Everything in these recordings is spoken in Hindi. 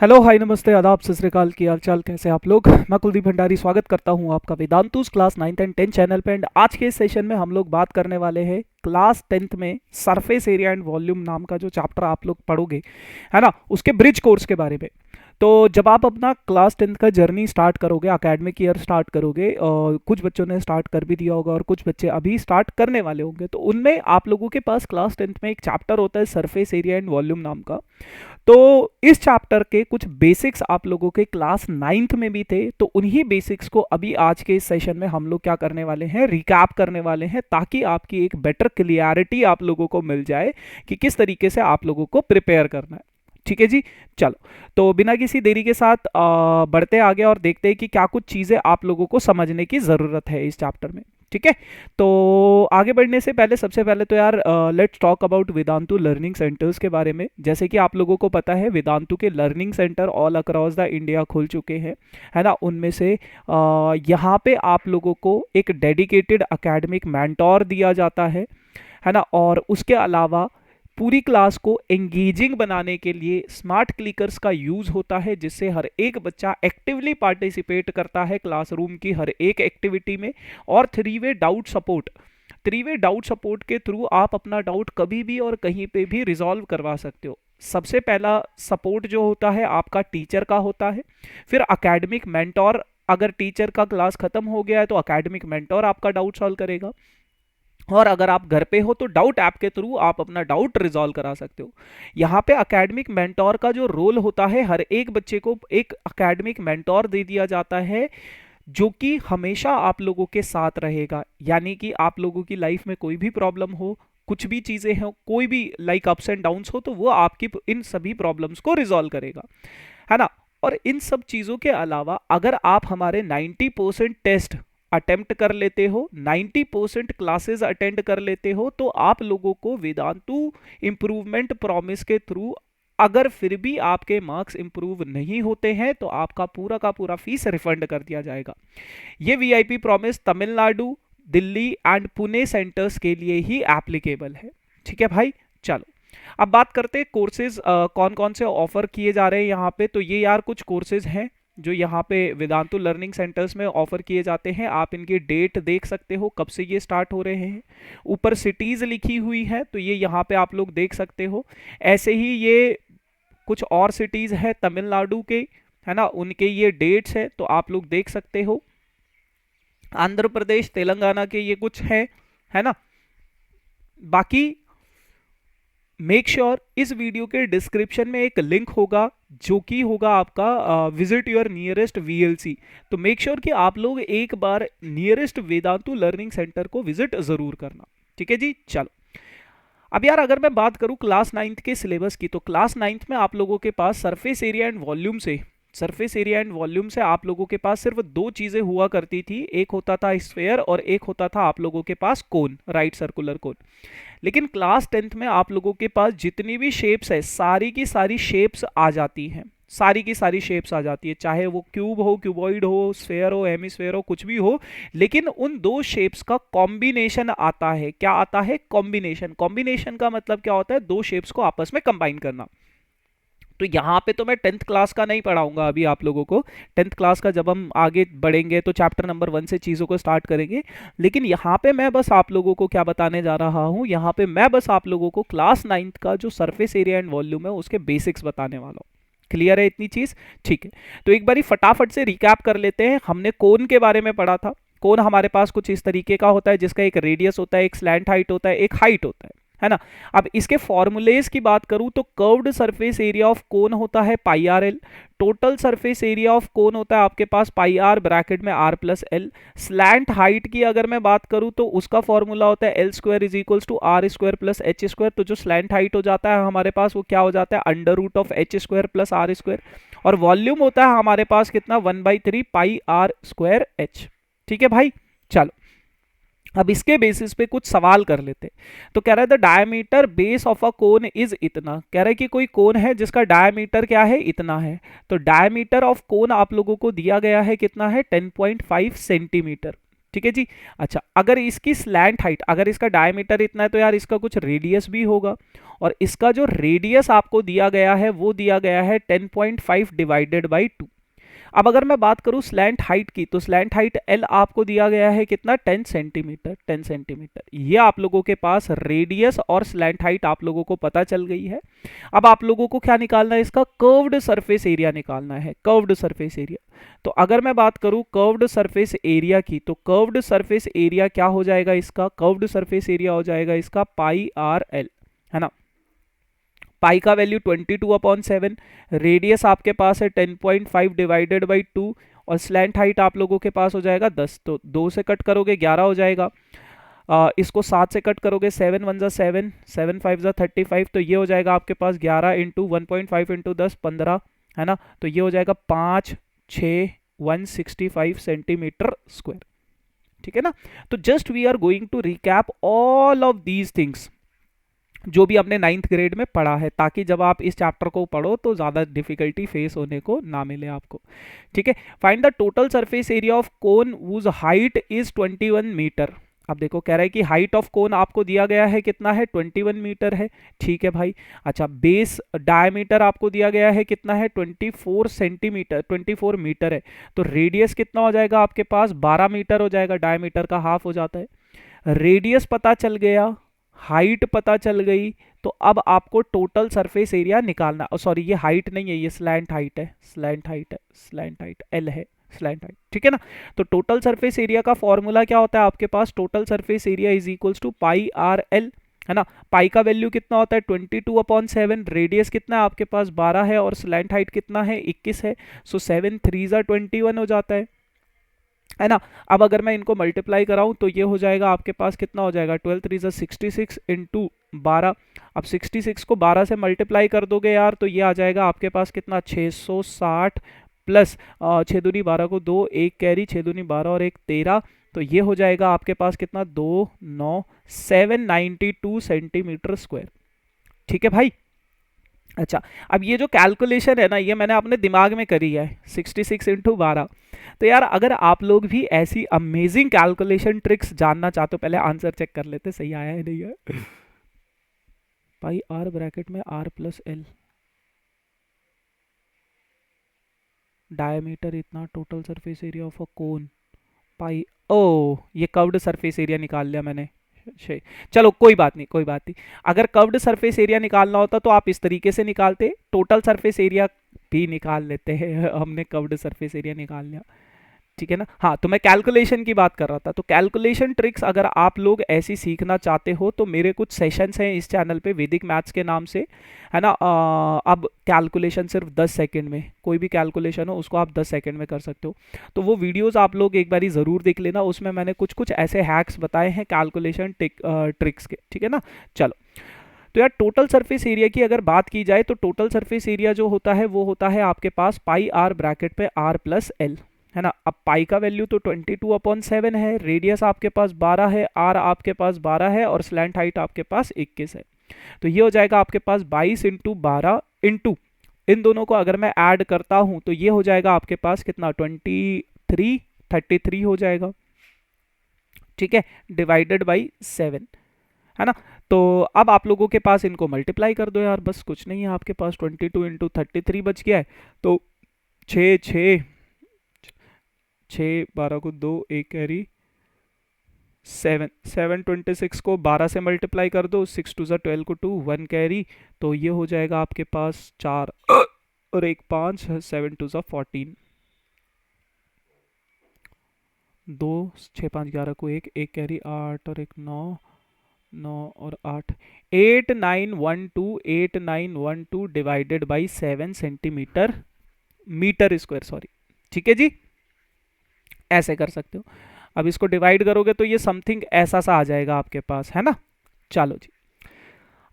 हेलो हाय नमस्ते आदाब सत श्री अकाल की हाल चाल कैसे आप लोग। मैं कुलदीप भंडारी स्वागत करता हूं आपका Vedantu's class 9th and 10th channel पे। एंड आज के इस सेशन में हम लोग बात करने वाले हैं क्लास 10th में सरफेस एरिया एंड वॉल्यूम नाम का जो चैप्टर आप लोग पढ़ोगे है ना, उसके ब्रिज कोर्स के बारे में। तो जब आप अपना क्लास 10th का जर्नी स्टार्ट करोगे, एकेडमिक ईयर स्टार्ट करोगे, और कुछ बच्चों ने स्टार्ट कर भी दिया होगा और कुछ बच्चे अभी स्टार्ट करने वाले होंगे, तो उनमें आप लोगों के पास क्लास 10th में एक चैप्टर होता है सरफेस एरिया एंड वॉल्यूम नाम का। तो इस चैप्टर के कुछ बेसिक्स आप लोगों के क्लास 9th में भी थे, तो उन्हीं बेसिक्स को अभी आज के इस सेशन में हम लोग क्या करने वाले हैं, रिकैप करने वाले हैं, ताकि आपकी एक बेटर क्लियरिटी आप लोगों को मिल जाए कि किस तरीके से आप लोगों को प्रिपेयर करना है। ठीक है जी, चलो। तो बिना किसी देरी के साथ बढ़ते आगे और देखते हैं कि क्या कुछ चीज़ें आप लोगों को समझने की ज़रूरत है इस चैप्टर में। ठीक है, तो आगे बढ़ने से पहले सबसे पहले तो यार let's talk about Vedantu learning centres के बारे में। जैसे कि आप लोगों को पता है, वेदांतु के learning centre all across the India खुल चुके हैं, है ना। उनमें से यहाँ पे आप लोगों को एक डेडिकेटेड एकेडमिक मेंटोर दिया जाता है ना। और उसके अलावा पूरी क्लास को एंगेजिंग बनाने के लिए स्मार्ट क्लिकर्स का यूज होता है, जिससे हर एक बच्चा एक्टिवली पार्टिसिपेट करता है क्लासरूम की हर एक एक्टिविटी में। और थ्री वे डाउट सपोर्ट के थ्रू आप अपना डाउट कभी भी और कहीं पे भी रिजॉल्व करवा सकते हो। सबसे पहला सपोर्ट जो होता है आपका टीचर का होता है, फिर एकेडमिक मेंटोर। अगर टीचर का क्लास खत्म हो गया है तो एकेडमिक मेंटोर आपका डाउट सॉल्व करेगा, और अगर आप घर पे हो तो डाउट ऐप के थ्रू आप अपना डाउट रिजॉल्व करा सकते हो। यहाँ पे एकेडमिक मेंटोर का जो रोल होता है, हर एक बच्चे को एक एकेडमिक मेंटोर दे दिया जाता है, जो कि हमेशा आप लोगों के साथ रहेगा। यानी कि आप लोगों की लाइफ में कोई भी प्रॉब्लम हो, कुछ भी चीज़ें हो, कोई भी लाइक अप्स एंड डाउन्स हो, तो वो आपकी इन सभी प्रॉब्लम्स को रिजॉल्व करेगा, है ना। और इन सब चीज़ों के अलावा अगर आप हमारे 90% टेस्ट अटेम्प्ट कर लेते हो, 90% क्लासेस अटेंड कर लेते हो, तो आप लोगों को वेदांतु इम्प्रूवमेंट प्रॉमिस के थ्रू, अगर फिर भी आपके मार्क्स इंप्रूव नहीं होते हैं, तो आपका पूरा का पूरा फीस रिफंड कर दिया जाएगा। ये VIP promise Tamil Nadu, Delhi and Pune centres के लिए ही एप्लीकेबल है। ठीक है भाई, चलो अब बात करते हैं कोर्सेज कौन कौन से ऑफर किए जा रहे हैं यहाँ पे। तो ये यार कुछ कोर्सेज हैं जो यहाँ पे वेदांतु लर्निंग सेंटर्स में ऑफर किए जाते हैं। आप इनकी डेट देख सकते हो, कब से ये स्टार्ट हो रहे हैं। ऊपर सिटीज लिखी हुई है, तो ये यहाँ पे आप लोग देख सकते हो। ऐसे ही ये कुछ और सिटीज है तमिलनाडु के, है ना, उनके ये डेट्स है, तो आप लोग देख सकते हो। आंध्र प्रदेश, तेलंगाना के ये कुछ है ना। बाकी मेक श्योर इस वीडियो के डिस्क्रिप्शन में एक लिंक होगा, जो कि होगा आपका विजिट योर नियरेस्ट वीएलसी। तो मेक श्योर कि आप लोग एक बार नियरेस्ट वेदांतु लर्निंग सेंटर को विजिट जरूर करना। ठीक है जी, चलो। अब यार अगर मैं बात करूं क्लास 9th के सिलेबस की, तो क्लास 9th में आप लोगों के पास सरफेस एरिया एंड वॉल्यूम से आप लोगों के पास सिर्फ दो चीजें हुआ करती थी। एक होता था स्फेयर और एक होता था आप लोगों के पास कोन, राइट सर्कुलर कोन। लेकिन क्लास 10th में आप लोगों के पास जितनी भी शेप्स है, सारी की सारी शेप्स आ जाती हैं, सारी की सारी शेप्स आ जाती है, चाहे वो क्यूब हो, क्यूबॉइड हो, स्फेयर हो, हेमिस्फेयर हो, कुछ भी हो। लेकिन उन दो शेप्स का कॉम्बिनेशन आता है। क्या आता है? कॉम्बिनेशन। कॉम्बिनेशन का मतलब क्या होता है? दो शेप्स को आपस में कंबाइन करना। तो यहाँ पे तो मैं 10th क्लास का नहीं पढ़ाऊंगा अभी आप लोगों को। 10th क्लास का जब हम आगे बढ़ेंगे तो चैप्टर नंबर 1 से चीज़ों को स्टार्ट करेंगे। लेकिन यहाँ पे मैं बस आप लोगों को क्या बताने जा रहा हूँ, यहाँ पे मैं बस आप लोगों को क्लास 9th का जो सरफेस एरिया एंड वॉल्यूम है उसके बेसिक्स बताने वाला हूँ। क्लियर है इतनी चीज़? ठीक है, तो एक बारी फटाफट से रिकैप कर लेते हैं। हमने कोन के बारे में पढ़ा था। कोन हमारे पास कुछ इस तरीके का होता है, जिसका एक रेडियस होता है, एक स्लैंट हाइट होता है, एक हाइट होता है ना। अब इसके फॉर्मूलेज की बात करूं तो curved surface area of cone होता है pi r l. Total surface area of cone होता है आपके पास पाई आर ब्रैकेट में r plus l. Slant height की अगर मैं बात करूं तो उसका फॉर्मूला होता है L square is equals to R square plus H square. तो जो स्लैंट हाइट हो जाता है हमारे पास, वो क्या हो जाता है? Under root of H square plus R square. और वॉल्यूम होता है हमारे पास कितना? 1/3 पाई आर स्क्वायर एच। ठीक है भाई, चलो अब इसके बेसिस पे कुछ सवाल कर लेते। तो कह रहा है the diameter base of a cone is इतना। कह रहा है कि कोई कोन है जिसका डायमीटर क्या है? इतना है। तो डायमीटर ऑफ कोन आप लोगों को दिया गया है कितना है? 10.5 सेंटीमीटर। ठीक है जी। अच्छा, अगर इसकी स्लैंट हाइट, अगर इसका डायमीटर इतना है तो यार इसका कुछ रेडियस भी होगा, और इसका जो रेडियस आपको दिया गया है वो दिया गया है 10.5 डिवाइडेड बाई 2। अब अगर मैं बात करूं स्लैंट हाइट की, तो स्लैंट हाइट एल आपको दिया गया है कितना, 10 सेंटीमीटर, 10 सेंटीमीटर। ये आप लोगों के पास रेडियस और स्लैंट हाइट आप लोगों को पता चल गई है। अब आप लोगों को क्या निकालना है, इसका कर्व्ड सरफेस एरिया निकालना है, कर्व्ड सरफेस एरिया। तो अगर मैं बात करूं कर्व्ड सरफेस एरिया की, तो कर्व्ड सरफेस एरिया क्या हो जाएगा, इसका कर्व्ड सरफेस एरिया हो जाएगा इसका पाई आर एल, है ना। पाई का वैल्यू 22/7, रेडियस आपके पास है 10.5 डिवाइडेड बाई 2, और स्लैंट हाइट आप लोगों के पास हो जाएगा 10, तो 2 से कट करोगे 11 हो जाएगा। इसको 7 से कट करोगे, 7 1 7, 7 5 35, तो ये हो जाएगा आपके पास 11 इंटू 1.5 इंटू 10 15, है ना। तो ये हो जाएगा 5 6 165 सेंटीमीटर स्क्वायर, ठीक है ना। तो just we are going to recap all of these things जो भी आपने 9th ग्रेड में पढ़ा है, ताकि जब आप इस चैप्टर को पढ़ो तो ज़्यादा डिफिकल्टी फेस होने को ना मिले आपको, ठीक है। Find the total surface area of cone whose height is 21 metre. अब देखो कह रहा है कि हाइट ऑफ कोन आपको दिया गया है कितना है, 21 मीटर है, ठीक है भाई। अच्छा, बेस डायमीटर आपको दिया गया है कितना है, 24 सेंटीमीटर, 24 मीटर है। तो रेडियस कितना हो जाएगा आपके पास, 12 मीटर हो जाएगा, डायमीटर का हाफ हो जाता है। रेडियस पता चल गया, हाइट पता चल गई, तो अब आपको टोटल सरफेस एरिया निकालना, सॉरी ये हाइट नहीं है, ये स्लैंट हाइट है, स्लैंट हाइट है, स्लैंट हाइट एल है, स्लैंट हाइट, ठीक है ना। तो टोटल सरफेस एरिया का फॉर्मूला क्या होता है आपके पास, total surface area is equals to pi r l, है ना। पाई का वैल्यू कितना होता है 22/7, रेडियस कितना है आपके पास 12 है, और स्लैंट हाइट कितना है 21 है। सो 7 3 21 हो जाता है ना। अब अगर मैं इनको मल्टीप्लाई कराऊं तो ये हो जाएगा आपके पास कितना हो जाएगा, 12 3 66 इंटू 12। अब 66 को 12 से मल्टीप्लाई कर दोगे यार, तो ये आ जाएगा आपके पास कितना, 660 प्लस 6 दूनी 12 को 2, एक कैरी, 6 दूनी 12 और एक 13, तो ये हो जाएगा आपके पास कितना, 2 9 792 सेंटीमीटर स्क्वायर, ठीक है भाई। अच्छा, अब ये जो कैलकुलेशन है ना, ये मैंने अपने दिमाग में करी है, 66 इंटू 12। तो यार अगर आप लोग भी ऐसी अमेजिंग कैलकुलेशन ट्रिक्स जानना चाहते हो, पहले आंसर चेक कर लेते सही आया है नहीं है। पाई आर ब्रैकेट में आर प्लस एल, डायमीटर इतना, total surface area of a cone pi, ओ ये कर्व्ड सरफेस एरिया निकाल लिया मैंने, चलो कोई बात नहीं, कोई बात नहीं। अगर कर्व्ड सरफेस एरिया निकालना होता तो आप इस तरीके से निकालते, टोटल सरफेस एरिया भी निकाल लेते हैं, हमने कर्व्ड सरफेस एरिया निकाल लिया, ठीक है ना। हाँ, तो मैं कैलकुलेशन की बात कर रहा था, तो कैलकुलेशन ट्रिक्स अगर आप लोग ऐसी सीखना चाहते हो तो मेरे कुछ सेशंस हैं इस चैनल पे वैदिक मैथ्स के नाम से, है ना। अब कैलकुलेशन सिर्फ 10 सेकंड में, कोई भी कैलकुलेशन हो उसको आप 10 सेकंड में कर सकते हो, तो वो वीडियोस आप लोग एक बारी ज़रूर देख लेना, उसमें मैंने कुछ कुछ ऐसे हैक्स बताए हैं कैलकुलेशन ट्रिक्स के, ठीक है ना। चलो, तो यार टोटल सरफेस एरिया की अगर बात की जाए तो टोटल सरफेस एरिया जो होता है वो होता है आपके पास पाई आर ब्रैकेट पे आर प्लस एल, है ना। अब पाई का वैल्यू तो 22/7 है, रेडियस आपके पास 12 है, आर आपके पास 12 है, और स्लैंट हाइट आपके पास 21 है। तो ये हो जाएगा आपके पास 22 इंटू 12 इंटू, इन दोनों को अगर मैं ऐड करता हूं तो ये हो जाएगा आपके पास कितना, 33 हो जाएगा, ठीक है, डिवाइडेड बाई 7, है ना। तो अब आप लोगों के पास इनको मल्टीप्लाई कर दो यार, बस कुछ नहीं है आपके पास, 22 इंटू 33 बच गया है, तो 6 6 6 12 को 2, एक कैरी, 726 को 12 से मल्टीप्लाई कर दो, 6 2 12 को 2, 1 कैरी, तो ये हो जाएगा आपके पास 4 और एक 5, 7 2 14, 2 6 5 11 को एक कैरी, 8 और एक 9, 9 और 8, 8912 divided by 7 centimetre metre square, sorry, ठीक है जी, ऐसे कर सकते हो। अब इसको डिवाइड करोगे तो ये समथिंग ऐसा सा आ जाएगा आपके पास, है ना। चलो जी,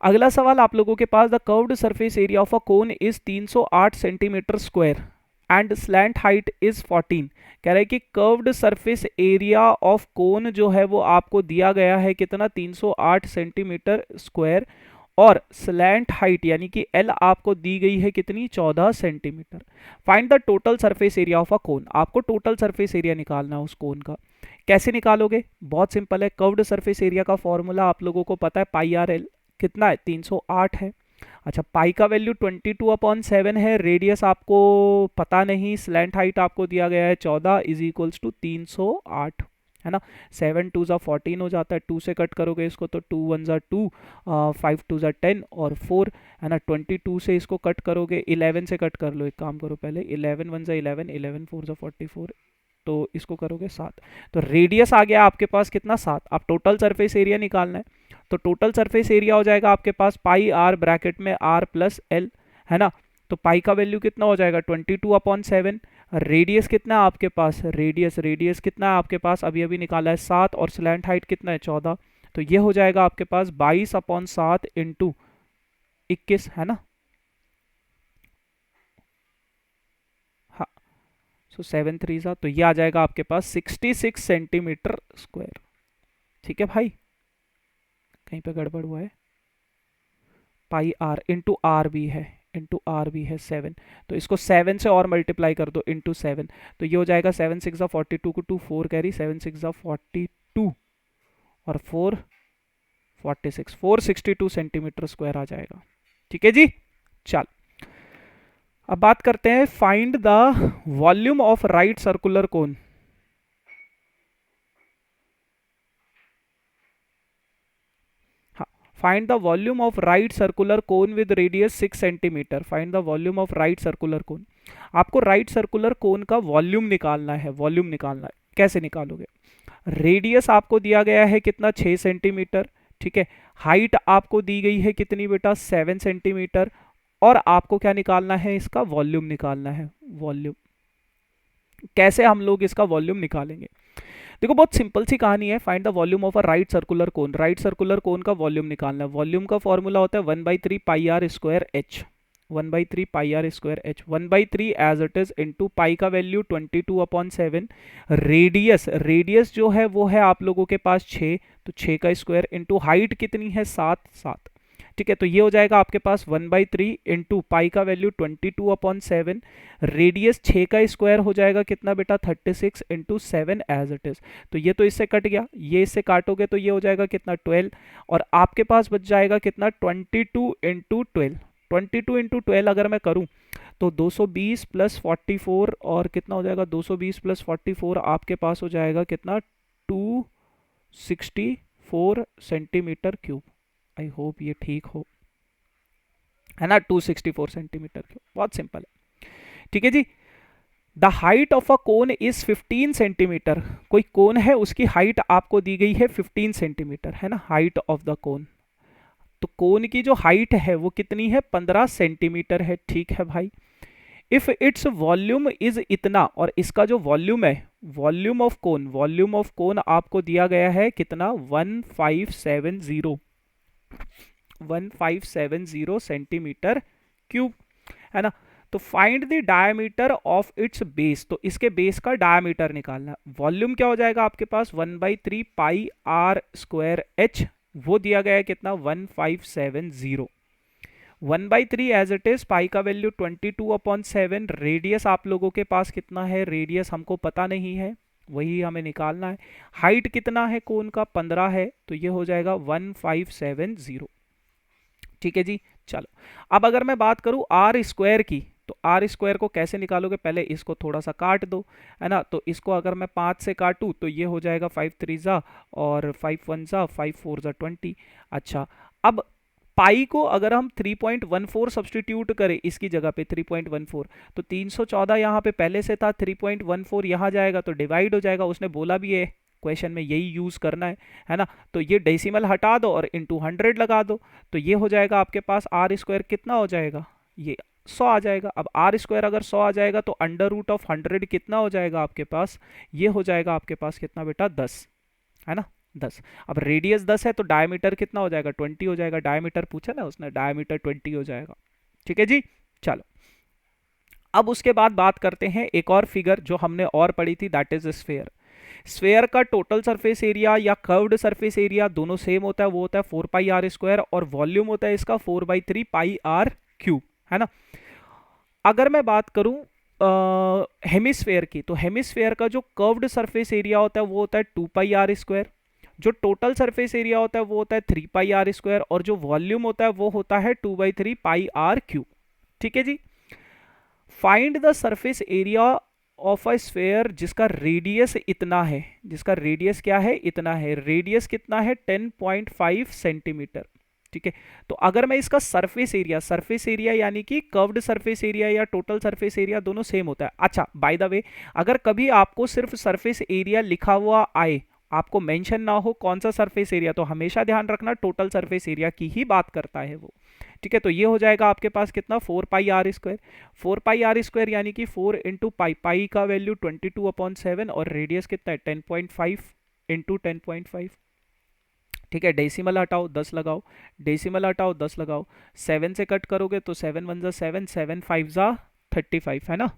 अगला सवाल आप लोगों के पास, the curved surface area of a cone is 308 centimetre square and slant height is 14। कह रहा है कि curved surface area of cone जो है वो आपको दिया गया है कितना, 308 सेंटीमीटर स्क्वायर, और स्लैंट हाइट यानी कि एल आपको दी गई है कितनी, 14 centimetre. Find the total surface area of a cone, आपको टोटल सरफेस एरिया निकालना है उस कोन का। कैसे निकालोगे, बहुत सिंपल है, कर्व्ड सरफेस एरिया का फॉर्मूला आप लोगों को पता है, पाई आर एल कितना है, 308 है। अच्छा, पाई का वैल्यू 22/7 है, रेडियस आपको पता नहीं, स्लैंट हाइट आपको दिया गया है 14 इज इक्वल्स टू 308, है ना। 7 2 ज़ा 14 हो जाता है, 2 से कट करोगे इसको तो 2 1 ज़ा 2, 5 2 ज़ा 10 और 4, है ना। 22 से इसको कट करोगे, 11 से कट कर लो, एक काम करो पहले, 11 1 ज़ा 11, 11 4 ज़ा 44, तो इसको करोगे 7, तो रेडियस आ गया आपके पास कितना, 7। अब टोटल सरफेस एरिया निकालना है, तो टोटल सरफेस एरिया हो जाएगा आपके पास पाई आर ब्रैकेट में आर प्लस एल, है ना। तो पाई का वैल्यू कितना हो जाएगा, 22/7। रेडियस कितना है आपके पास, रेडियस कितना है आपके पास, अभी अभी निकाला है 7, और स्लैंट हाइट कितना है 14, तो ये हो जाएगा आपके पास 22/7 इंटू 21, है ना। हाँ, सो 7 3 सा, तो ये आ जाएगा आपके पास 66 सेंटीमीटर स्क्वायर। ठीक है भाई, कहीं पे गड़बड़ हुआ है, पाई आर इंटू आर भी है, इंटू आर भी है 7, तो इसको 7 से और मल्टीप्लाई कर दो इंटू 7, तो ये हो जाएगा 7 6 42 को 2 4 कैरी, 7 6 42 और 4 46, 462 सेंटीमीटर स्क्वायर आ जाएगा। ठीक है जी, चल अब बात करते हैं, find the volume of right circular cone. Find the volume of right circular cone with radius 6 centimetre. Find the volume of right circular cone, आपको राइट सर्कुलर कोन का वॉल्यूम निकालना है, वॉल्यूम निकालना है, कैसे निकालोगे, रेडियस आपको दिया गया है कितना, 6 सेंटीमीटर, ठीक है। हाइट आपको दी गई है कितनी बेटा, 7 सेंटीमीटर, और आपको क्या निकालना है, इसका वॉल्यूम निकालना है, वॉल्यूम। कैसे हम लोग इसका वॉल्यूम निकालेंगे, देखो बहुत सिंपल सी कहानी है, find the volume of a right circular cone, right circular cone का वॉल्यूम निकालना है। वॉल्यूम का फॉर्मूला होता है 1/3 pi r square h, 1/3 pi r square h, 1/3 as it is into pi का वैल्यू 22/7, रेडियस जो है वो है आप लोगों के पास 6, तो 6 का स्क्वायर इंटू हाइट कितनी है 7, ठीक है। तो ये हो जाएगा आपके पास 1/3 इंटू पाई का वैल्यू 22/7, रेडियस 6 का स्क्वायर हो जाएगा कितना बेटा, 36 इंटू 7 एज इट इज, तो ये तो इससे कट गया, ये इससे काटोगे तो ये हो जाएगा कितना 12, और आपके पास बच जाएगा कितना 22 इंटू 12, 22 इंटू 12 अगर मैं करूं तो 220 प्लस 44, और कितना हो जाएगा 220 प्लस 44 आपके पास हो जाएगा कितना 264 सेंटीमीटर क्यूब। आई होप ये ठीक हो, है ना, 264 सेंटीमीटर क्यूब, बहुत सिंपल है। ठीक है जी, the height of a cone is 15 centimetre, कोई कोन है उसकी हाइट आपको दी गई है 15 सेंटीमीटर, है ना, हाइट ऑफ द कोन, तो कोन की जो हाइट है वो कितनी है, 15 सेंटीमीटर है, ठीक है भाई। इफ इट्स वॉल्यूम इज इतना, और इसका जो वॉल्यूम है, वॉल्यूम ऑफ कोन आपको दिया गया है कितना 1570 सेंटीमीटर क्यूब, है ना। तो find the diameter of its base, तो इसके बेस का डायमीटर निकालना। वॉल्यूम क्या हो जाएगा आपके पास 1/3 पाई आर स्क्वायर एच, वो दिया गया है कितना 1570, 1/3 एज इट इज, पाई का वैल्यू 22/7, रेडियस आप लोगों के पास कितना है, रेडियस हमको पता नहीं है, वही हमें निकालना है। हाइट कितना है कोन का 15 है, तो ये हो जाएगा 1570। ठीक है जी, चलो अब अगर मैं बात करूं आर स्क्वायर की, तो आर स्क्वायर को कैसे निकालोगे, पहले इसको थोड़ा सा काट दो, है ना। तो इसको अगर मैं 5 से काटूं तो ये हो जाएगा 5 3 ज़ा और 5 1 ज़ा 5 4 ज़ा 20। अच्छा, अब पाई को अगर हम 3.14 सब्सटीट्यूट करें इसकी जगह पे 3.14, तो 314 यहाँ पे पहले से था, 3.14 यहाँ जाएगा तो डिवाइड हो जाएगा, उसने बोला भी है क्वेश्चन में यही यूज करना है ना। तो ये डेसिमल हटा दो और इंटू 100 लगा दो, तो ये हो जाएगा आपके पास आर स्क्वायर कितना हो जाएगा, ये 100 आ जाएगा। अब आर स्क्वायर अगर 100 आ जाएगा तो अंडर रूट ऑफ 100 कितना हो जाएगा आपके पास, ये हो जाएगा आपके पास कितना बेटा 10, है ना 10। अब रेडियस 10 है तो डायमीटर कितना हो जाएगा 20 हो जाएगा, डायमीटर पूछा ना उसने, डायमीटर 20 हो जाएगा। ठीक है जी, चलो अब उसके बाद बात करते हैं एक और फिगर जो हमने और पढ़ी थी, दैट इज स्फेयर। स्फेयर का टोटल सरफेस एरिया या कर्व्ड सरफेस एरिया दोनों सेम होता है, वो होता है 4πr², और वॉल्यूम होता है इसका 4/3πr³ है ना। अगर मैं बात करूं हेमिस्फेयर की, तो हेमिस्फेयर का जो कर्व्ड सरफेस एरिया होता है वो होता है 2πr², जो टोटल सरफेस एरिया होता है वो होता है 3πr², और जो वॉल्यूम होता है वो होता है 2/3πr³। ठीक है जी। Find the surface area of a sphere जिसका रेडियस इतना है, जिसका रेडियस क्या है, इतना है, रेडियस कितना है 10.5 सेंटीमीटर। ठीक है, तो अगर मैं इसका सरफेस एरिया यानी कि कर्व्ड सरफेस एरिया या टोटल सरफेस एरिया दोनों सेम होता है। अच्छा बाय द वे, अगर कभी आपको सिर्फ सरफेस एरिया लिखा हुआ आए, आपको मेंशन ना हो कौन सा सरफेस एरिया, तो हमेशा ध्यान रखना टोटल सरफेस एरिया की ही बात करता है वो। ठीक है, तो ये हो जाएगा आपके पास कितना 4πr², 4πr² यानी कि 4 इंटू पाई, पाई का वैल्यू 22/7 और रेडियस कितना है 10.5 इंटू 10.5। ठीक है, डेसिमल हटाओ 10 लगाओ, डेसिमल हटाओ 10 लगाओ, 7 से कट करोगे तो 7 1 जा 7, 7 5 जा 35 है ना,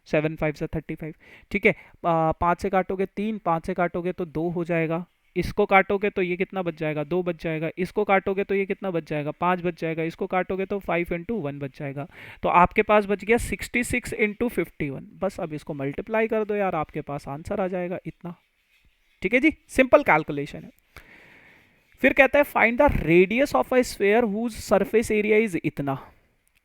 7 5 से 35। ठीक है, 5 से काटोगे 3, 5 से काटोगे तो 2 हो जाएगा, इसको काटोगे तो ये कितना बच जाएगा 2 बच जाएगा, इसको काटोगे तो ये कितना बच जाएगा 5 बच जाएगा, इसको काटोगे तो 5 इंटू 1 बच जाएगा। तो आपके पास बच गया 66 इंटू 51। बस अब इसको मल्टीप्लाई कर दो यार, आपके पास आंसर आ जाएगा इतना। ठीक है जी, सिंपल कैलकुलेशन है। फिर कहता है find the radius of a sphere whose surface area is इतना।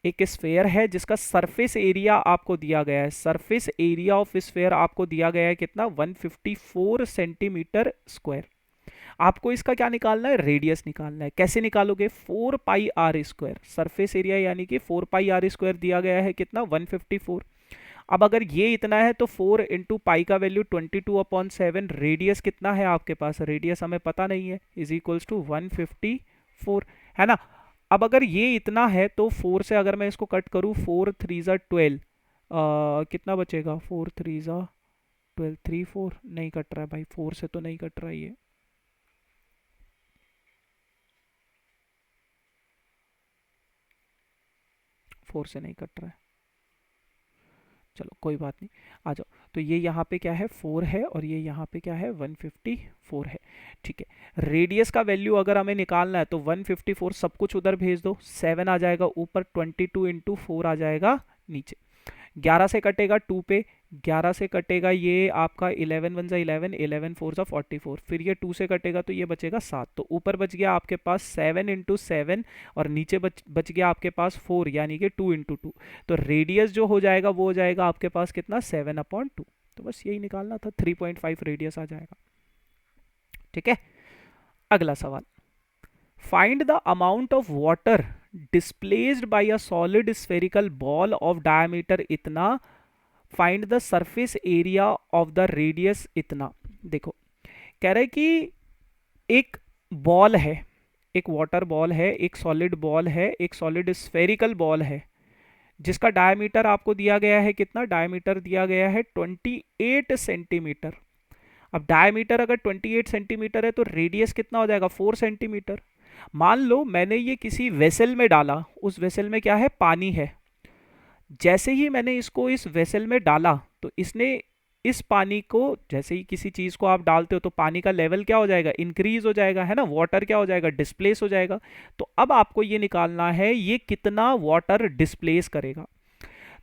एक स्फेयर है जिसका सरफेस एरिया आपको दिया गया है, सरफेस एरिया ऑफ स्फेयर आपको दिया गया है कितना 154 सेंटीमीटर स्क्वायर। आपको इसका क्या निकालना है, रेडियस निकालना है। कैसे निकालोगे, 4πr², सरफेस एरिया यानी कि 4πr² दिया गया है कितना 154। अब अगर ये इतना है तो 4 इंटू पाई का वैल्यू 22/7, रेडियस कितना है आपके पास, रेडियस हमें पता नहीं है, इज इक्वल्स टू 154 है ना। अब अगर ये इतना है तो 4 से अगर मैं इसको कट करूँ, 4 3 ज़ा 12, कितना बचेगा 4 3 ज़ा 12, 3 4 नहीं कट रहा है भाई, 4 से तो नहीं कट रहा है ये, 4 से नहीं कट रहा है, चलो कोई बात नहीं, आ जाओ। तो ये यहाँ पे क्या है 4 है और ये यहाँ पे क्या है 154 है। ठीक है, रेडियस का वैल्यू अगर हमें निकालना है तो 154 सब कुछ उधर भेज दो, 7 आ जाएगा ऊपर, 22 इंटू 4 आ जाएगा नीचे, 11 से कटेगा 2 पे, 11 से कटेगा ये आपका 11 1 जा 11, 11 4 जा 44, फिर ये 2 से कटेगा तो ये बचेगा 7, तो ऊपर बच गया आपके पास 7 इंटू 7 और नीचे बच गया आपके पास 4 यानी कि 2 इंटू 2। तो रेडियस जो हो जाएगा वो हो जाएगा आपके पास कितना 7/2। तो बस यही निकालना था, 3.5 रेडियस आ जाएगा। ठीक है, अगला सवाल, find the amount of water displaced by a solid spherical ball of diameter इतना, find the surface area of the radius इतना। देखो कह रहे कि एक बॉल है, एक वाटर बॉल है, एक सॉलिड बॉल है, एक सॉलिड स्फेरिकल बॉल है, जिसका डायमीटर आपको दिया गया है कितना, डायमीटर दिया गया है 28 सेंटीमीटर। अब डायमीटर अगर 28 सेंटीमीटर है तो रेडियस कितना हो जाएगा 4 सेंटीमीटर। मान लो मैंने ये किसी वेसल में डाला, उस वेसल में क्या है, पानी है। जैसे ही मैंने इसको इस वेसल में डाला तो इसने इस पानी को, जैसे ही किसी चीज को आप डालते हो तो पानी का लेवल क्या हो जाएगा, इंक्रीज हो जाएगा है ना, वाटर क्या हो जाएगा, डिस्प्लेस हो जाएगा। तो अब आपको ये निकालना है ये कितना वाटर डिस्प्लेस करेगा।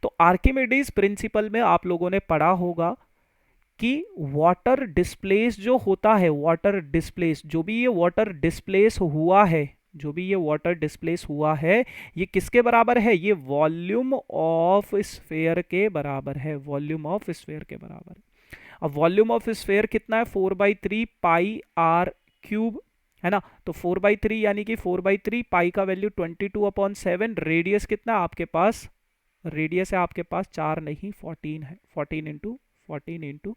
तो आर्किमिडीज प्रिंसिपल में आप लोगों ने पढ़ा होगा कि वाटर डिस्प्लेस जो होता है, वाटर डिस्प्लेस, जो भी ये वाटर डिस्प्लेस हुआ है, जो भी ये वाटर डिस्प्लेस हुआ है, ये किसके बराबर है, ये वॉल्यूम ऑफ स्फेयर के बराबर है, वॉल्यूम ऑफ स्फेयर के बराबर है। अब वॉल्यूम ऑफ स्फेयर कितना है 4/3πr³ है ना। तो 4/3 यानी कि 4/3, पाई का वैल्यू 22/7, रेडियस कितना है आपके पास, रेडियस है आपके पास 4 नहीं 14 है, 14 इंटू 14 इंटू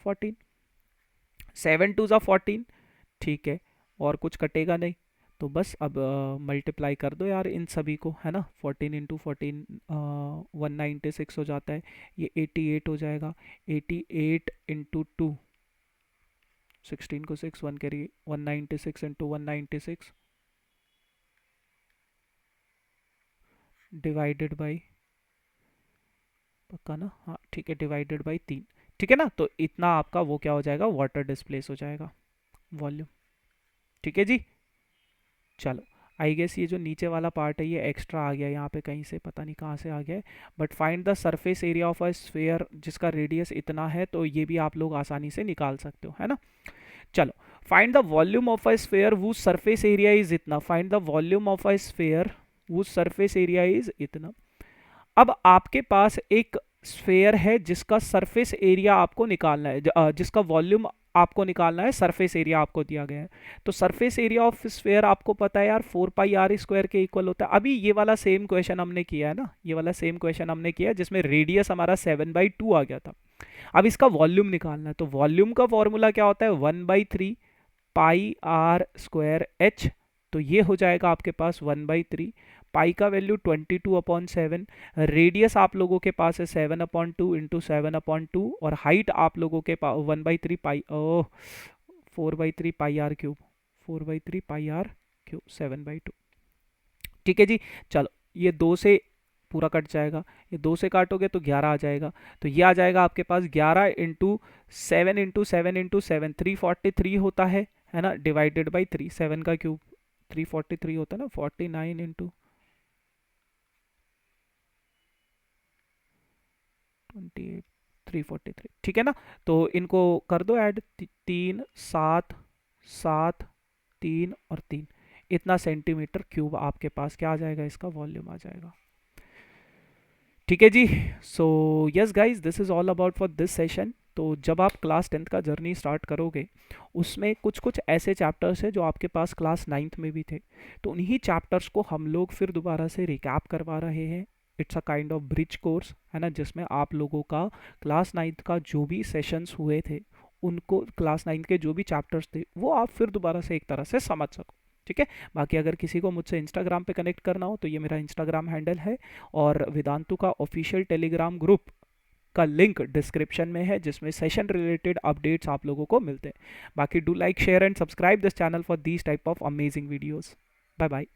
14, 7 2 ज़ा 14। ठीक है, और कुछ कटेगा नहीं, तो बस अब मल्टीप्लाई कर दो यार इन सभी को है ना, 14 इंटू 14 196 हो जाता है, ये 88 हो जाएगा, 88 इंटू 2, 16 को 6 1 करिए, 196 इंटू 196 डिवाइडेड बाई, पक्का ना, हाँ ठीक है, डिवाइडेड बाई 3, ठीक है ना। तो इतना आपका वो क्या हो जाएगा, वाटर डिस्प्लेस हो जाएगा, वॉल्यूम। ठीक है जी। चलो, आई गेस ये जो नीचे वाला पार्ट है ये एक्स्ट्रा आ गया यहाँ पे कहीं से, पता नहीं कहाँ से आ गया है। But find the surface area of a sphere जिसका रेडियस इतना है, तो ये भी आप लोग आसानी से निकाल सकते हो, है ना। चलो, find the volume of a sphere whose surface area is इतना। Find the volume of a sphere whose surface area is इतना। अब आपके पास एक स्फेयर है जिसका सरफेस एरिया आपको निकालना है, जिसका वॉल्यूम आपको निकालना है, सरफेस एरिया आपको दिया गया है। तो सरफेस एरिया ऑफ स्फेयर आपको पता है यार 4 पाई r² के इक्वल होता है। अभी ये वाला सेम क्वेश्चन हमने किया है ना, ये वाला सेम क्वेश्चन हमने किया है जिसमें रेडियस हमारा 7/2 आ गया था। अब इसका वॉल्यूम निकालना है, तो वॉल्यूम का फॉर्मूला क्या होता है, 1/3 पाई r²h। तो ये हो जाएगा आपके पास 1/3, पाई का वैल्यू 22/7, रेडियस आप लोगों के पास है 7/2 इंटू 7/2, और हाइट आप लोगों के पास 1/3 पाई 4/3 पाई r³, 4/3 पाई r³, 7/2। ठीक है जी। चलो, ये 2 से पूरा कट जाएगा, ये 2 से काटोगे तो 11 आ जाएगा। तो ये आ जाएगा आपके पास 11 इंटू 7 इंटू 7 इंटू 7, 343 होता है ना, डिवाइडेड बाई 3, 7 का क्यूब 343 होता है ना, 49 इंटू 28, 343। ठीक है ना। तो इनको कर दो ऐड, 3 7 7 3 और 3, इतना सेंटीमीटर क्यूब आपके पास क्या आ जाएगा, इसका वॉल्यूम आ जाएगा। ठीक है जी। So yes guys, this is all about for this session. तो जब आप क्लास 10th का जर्नी स्टार्ट करोगे, उसमें कुछ कुछ ऐसे चैप्टर्स हैं जो आपके पास क्लास 9th में भी थे, तो उन्हीं चैप्टर्स को हम लोग फिर दोबारा से रिकैप करवा रहे हैं। It's a kind of bridge course, है ना, जिसमें आप लोगों का क्लास 9th का जो भी सेशंस हुए थे, उनको क्लास 9th के जो भी चैप्टर्स थे वो आप फिर दोबारा से एक तरह से समझ सको। ठीक है। बाकी अगर किसी को मुझसे इंस्टाग्राम पे कनेक्ट करना हो तो ये मेरा इंस्टाग्राम हैंडल है, और वेदांतु का ऑफिशियल टेलीग्राम ग्रुप का लिंक डिस्क्रिप्शन में है, जिसमें सेशन रिलेटेड अपडेट्स आप लोगों को मिलते हैं। बाकी do like share and subscribe this channel for these type of amazing videos. Bye bye.